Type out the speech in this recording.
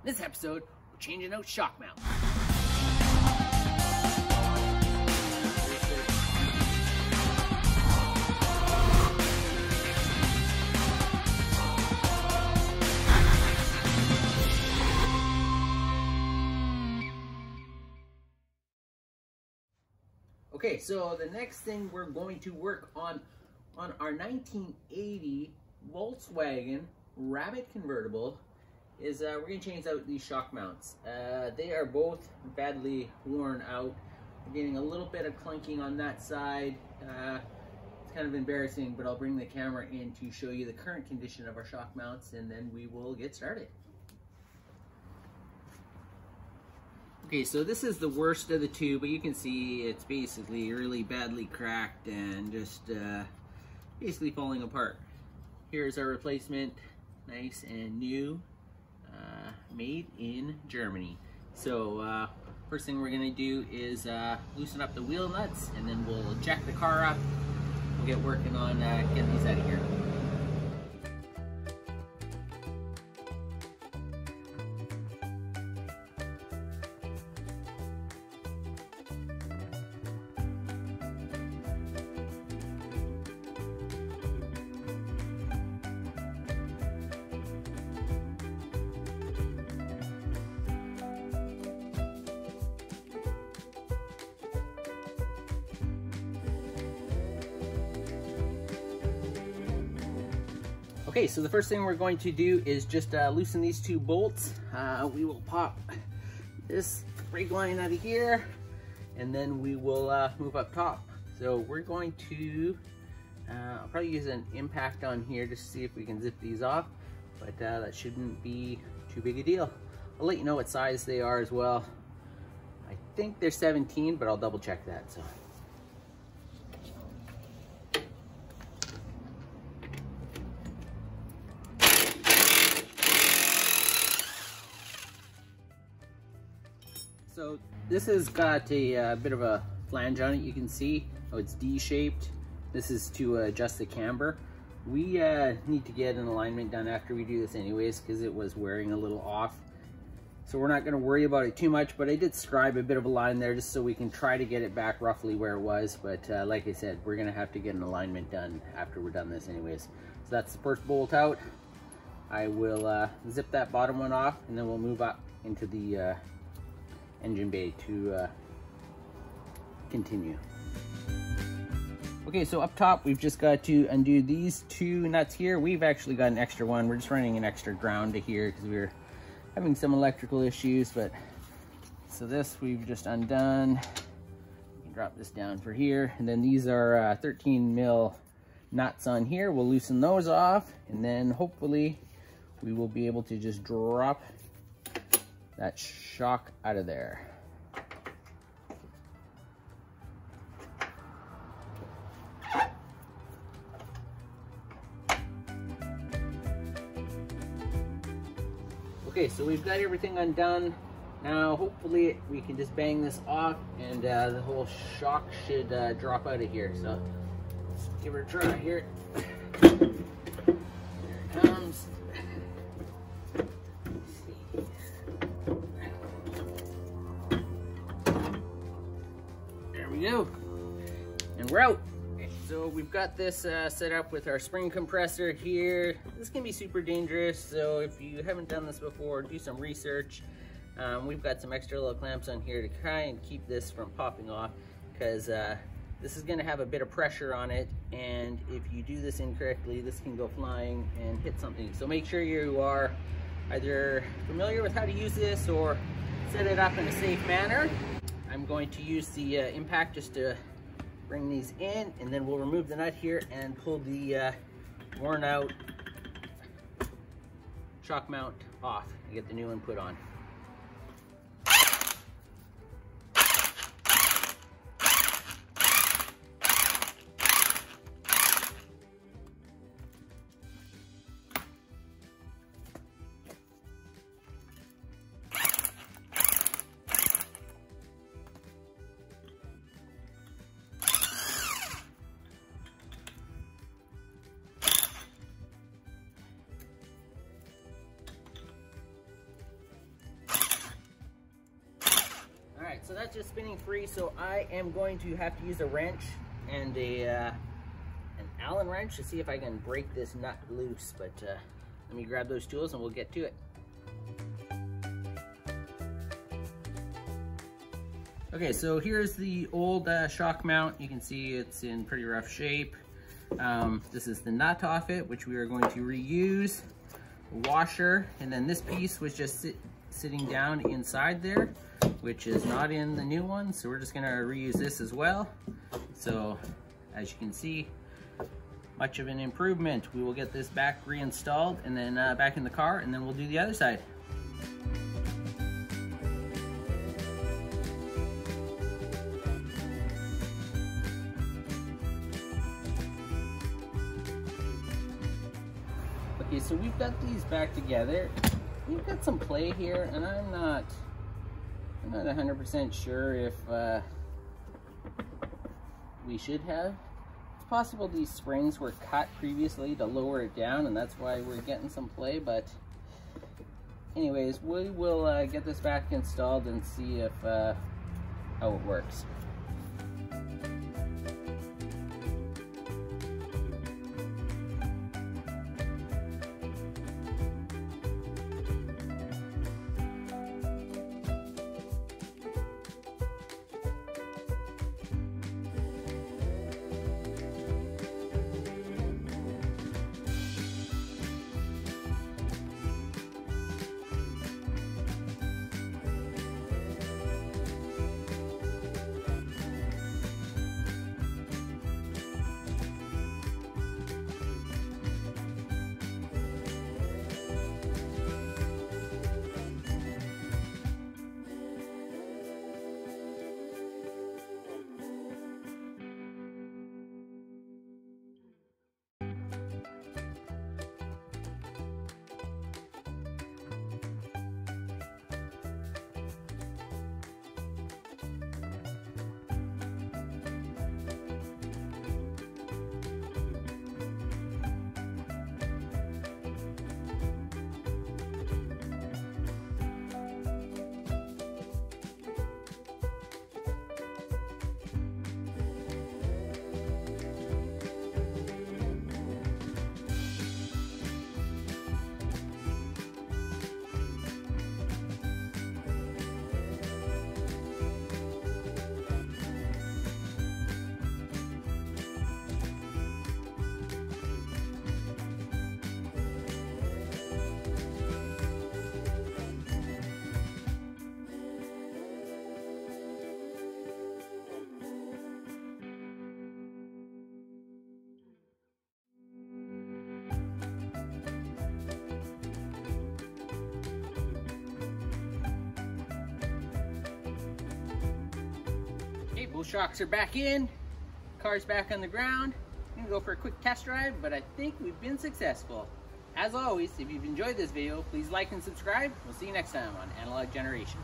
this episode, we're changing out shock mounts. Okay, so the next thing we're going to work on our 1980 Volkswagen Rabbit convertible is we're going to change out these shock mounts. They are both badly worn out. We're getting a little bit of clunking on that side. It's kind of embarrassing, but I'll bring the camera in to show you the current condition of our shock mounts, and then we will get started. Okay, so this is the worst of the two, but you can see it's basically really badly cracked and just basically falling apart. Here's our replacement, nice and new, made in Germany. So first thing we're gonna do is loosen up the wheel nuts, and then we'll jack the car up. We'll get working on getting these out of here. Okay, so the first thing we're going to do is just loosen these two bolts. We will pop this brake line out of here, and then we will move up top. So we're going to, I'll probably use an impact on here just to see if we can zip these off, but that shouldn't be too big a deal. I'll let you know what size they are as well. I think they're 17, but I'll double check that. So this has got a bit of a flange on it, you can see. Oh, it's D-shaped. This is to adjust the camber. We need to get an alignment done after we do this anyways, because it was wearing a little off. So we're not going to worry about it too much, but I did scribe a bit of a line there just so we can try to get it back roughly where it was. But like I said, we're going to have to get an alignment done after we're done this anyways. So that's the first bolt out. I will zip that bottom one off, and then we'll move up into the engine bay to continue. Okay, so up top we've just got to undo these two nuts here. We've actually got an extra one. We're just running an extra ground to here because we were having some electrical issues. But so this we've just undone. You can drop this down for here, and then these are 13 mil nuts on here. We'll loosen those off, and then hopefully we will be able to just drop that shock out of there. Okay, so we've got everything undone. Now hopefully we can just bang this off, and the whole shock should drop out of here. So let's give it a try here. There it comes. Go, and we're out. Okay, so we've got this set up with our spring compressor here. This can be super dangerous, so if you haven't done this before, do some research. We've got some extra little clamps on here to try and keep this from popping off, because this is going to have a bit of pressure on it, and if you do this incorrectly, this can go flying and hit something. So make sure you are either familiar with how to use this or set it up in a safe manner. I'm going to use the impact just to bring these in, and then we'll remove the nut here and pull the worn out shock mount off and get the new one put on. so that's just spinning free, so I am going to have to use a wrench and an Allen wrench to see if I can break this nut loose, but let me grab those tools and we'll get to it. Okay, so here's the old shock mount. You can see it's in pretty rough shape. This is the nut off it, which we are going to reuse. Washer, and then this piece was just sitting down inside there, which is not in the new one, so we're just gonna reuse this as well. So as you can see, much of an improvement. We will get this back reinstalled and then back in the car, and then we'll do the other side. Okay, so we've got these back together. We've got some play here, and I'm not 100% sure if we should have. It's possible these springs were cut previously to lower it down, and that's why we're getting some play, but anyways, we will get this back installed and see if how it works. Both shocks are back in, car's back on the ground. I'm gonna go for a quick test drive, but I think we've been successful. As always, if you've enjoyed this video, please like and subscribe. We'll see you next time on Analog Generation.